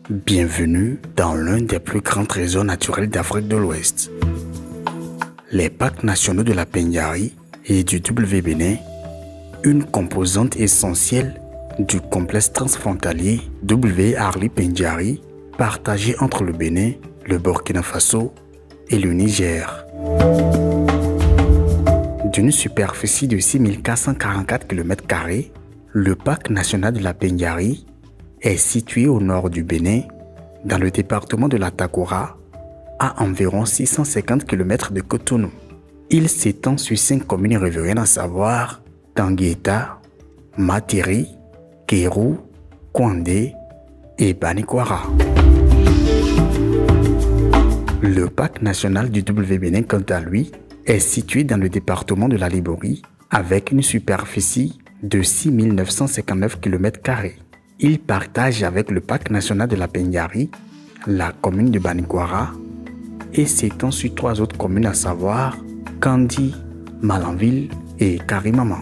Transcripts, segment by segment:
Bienvenue dans l'un des plus grands trésors naturels d'Afrique de l'Ouest. Les parcs nationaux de la Pendiary et du W-Bénin, une composante essentielle du complexe transfrontalier W-Arly-Pendiary, partagé entre le Bénin, le Burkina Faso et le Niger. D'une superficie de 6444 km², le parc national de la Pendiary est situé au nord du Bénin, dans le département de la Takora, à environ 650 km de Cotonou. Il s'étend sur 5 communes riveraines, à savoir Tanguieta, Matiri, Kéru, Kouandé et Banikwara. Le parc national du W-Bénin, quant à lui, est situé dans le département de la Liborie, avec une superficie de 6 959 km². Il partage avec le parc national de la Pendiary la commune de Banikwara et s'étend sur 3 autres communes, à savoir Kandi, Malanville et Karimama.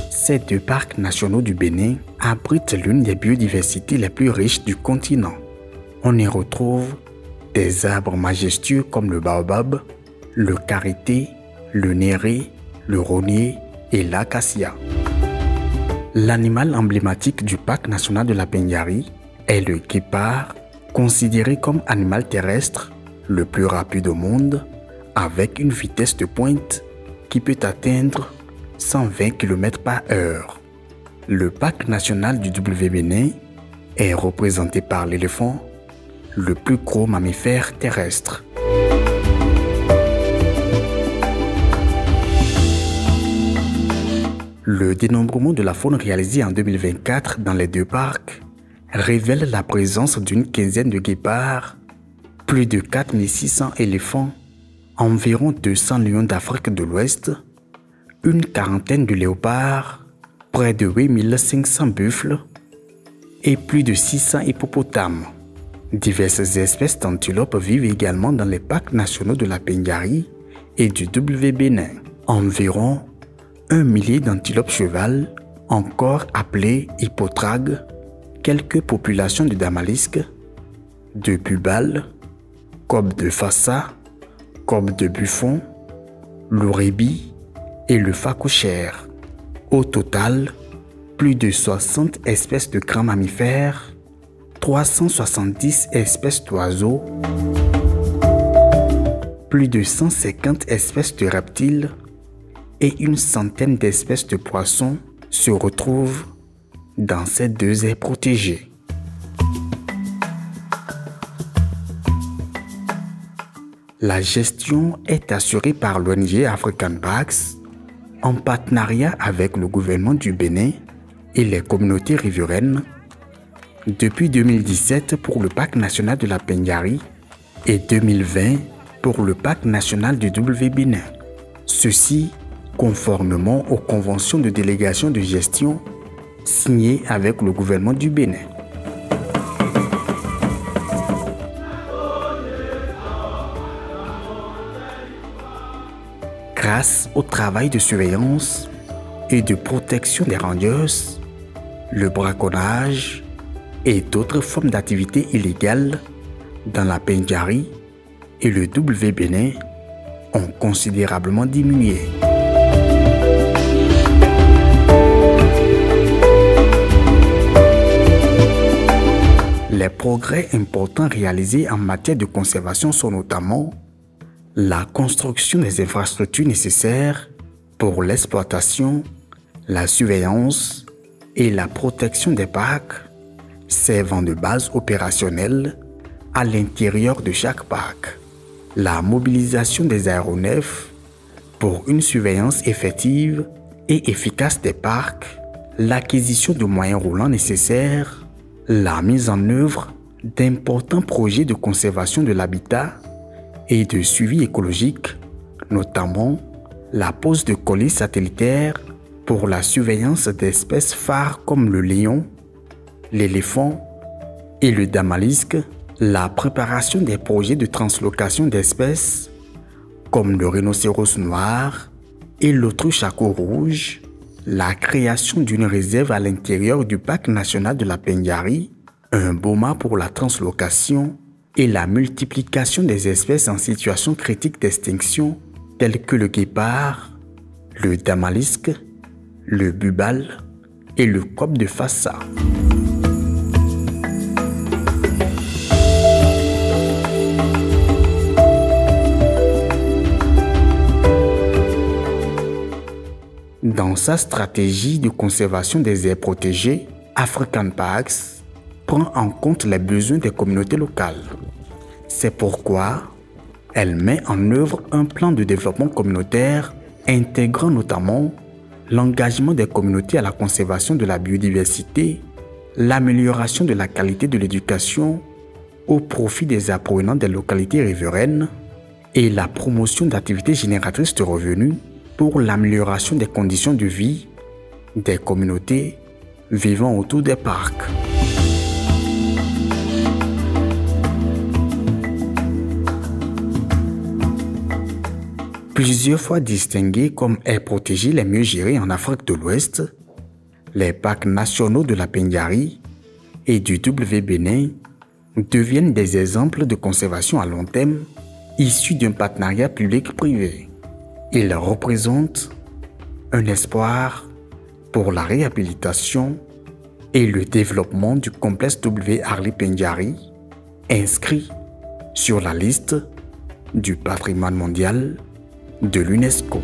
Ces 2 parcs nationaux du Bénin abritent l'une des biodiversités les plus riches du continent. On y retrouve des arbres majestueux comme le baobab, le karité, le néré, le rognier et l'acacia. L'animal emblématique du parc national de la Pendiary est le guépard, considéré comme animal terrestre le plus rapide au monde, avec une vitesse de pointe qui peut atteindre 120 km/h. Le parc national du W-Bénin est représenté par l'éléphant, le plus gros mammifère terrestre. Le dénombrement de la faune réalisé en 2024 dans les 2 parcs révèle la présence d'une quinzaine de guépards, plus de 4600 éléphants, environ 200 lions d'Afrique de l'Ouest, une quarantaine de léopards, près de 8500 buffles et plus de 600 hippopotames. Diverses espèces d'antilopes vivent également dans les parcs nationaux de la Pendiary et du W-Bénin. Environ 1 millier d'antilopes cheval, encore appelées hippotragues, quelques populations de damalisques, de bubales, corbes de fassa, corbes de buffon, l'ourébi et le phacochère. Au total, plus de 60 espèces de grands mammifères, 370 espèces d'oiseaux, plus de 150 espèces de reptiles et une centaine d'espèces de poissons se retrouvent dans ces 2 aires protégées. La gestion est assurée par l'ONG African Parks en partenariat avec le gouvernement du Bénin et les communautés riveraines depuis 2017 pour le parc national de la Pendiary et 2020 pour le parc national du W-Bénin. Ceci conformément aux conventions de délégation de gestion signées avec le gouvernement du Bénin. Grâce au travail de surveillance et de protection des rangers, le braconnage et d'autres formes d'activités illégales dans la Pendiary et le W-Bénin ont considérablement diminué. Les progrès importants réalisés en matière de conservation sont notamment la construction des infrastructures nécessaires pour l'exploitation, la surveillance et la protection des parcs, servant de base opérationnelle à l'intérieur de chaque parc, la mobilisation des aéronefs pour une surveillance effective et efficace des parcs, l'acquisition de moyens roulants nécessaires, la mise en œuvre d'importants projets de conservation de l'habitat et de suivi écologique, notamment la pose de colis satellitaires pour la surveillance d'espèces phares comme le lion, l'éléphant et le damalisque, la préparation des projets de translocation d'espèces comme le rhinocéros noir et l'autruche à queue rouge, la création d'une réserve à l'intérieur du parc national de la Pendiari, un boma pour la translocation et la multiplication des espèces en situation critique d'extinction telles que le guépard, le damalisque, le bubal et le coq de Fassa. Dans sa stratégie de conservation des aires protégées, African Parks prend en compte les besoins des communautés locales. C'est pourquoi elle met en œuvre un plan de développement communautaire intégrant notamment l'engagement des communautés à la conservation de la biodiversité, l'amélioration de la qualité de l'éducation au profit des apprenants des localités riveraines et la promotion d'activités génératrices de revenus pour l'amélioration des conditions de vie des communautés vivant autour des parcs. Plusieurs fois distingués comme aires protégées les mieux gérées en Afrique de l'Ouest, les parcs nationaux de la Pendiari et du W-Bénin deviennent des exemples de conservation à long terme issus d'un partenariat public-privé. Ils représentent un espoir pour la réhabilitation et le développement du complexe W Arli Pendiari, inscrit sur la liste du patrimoine mondial de l'UNESCO.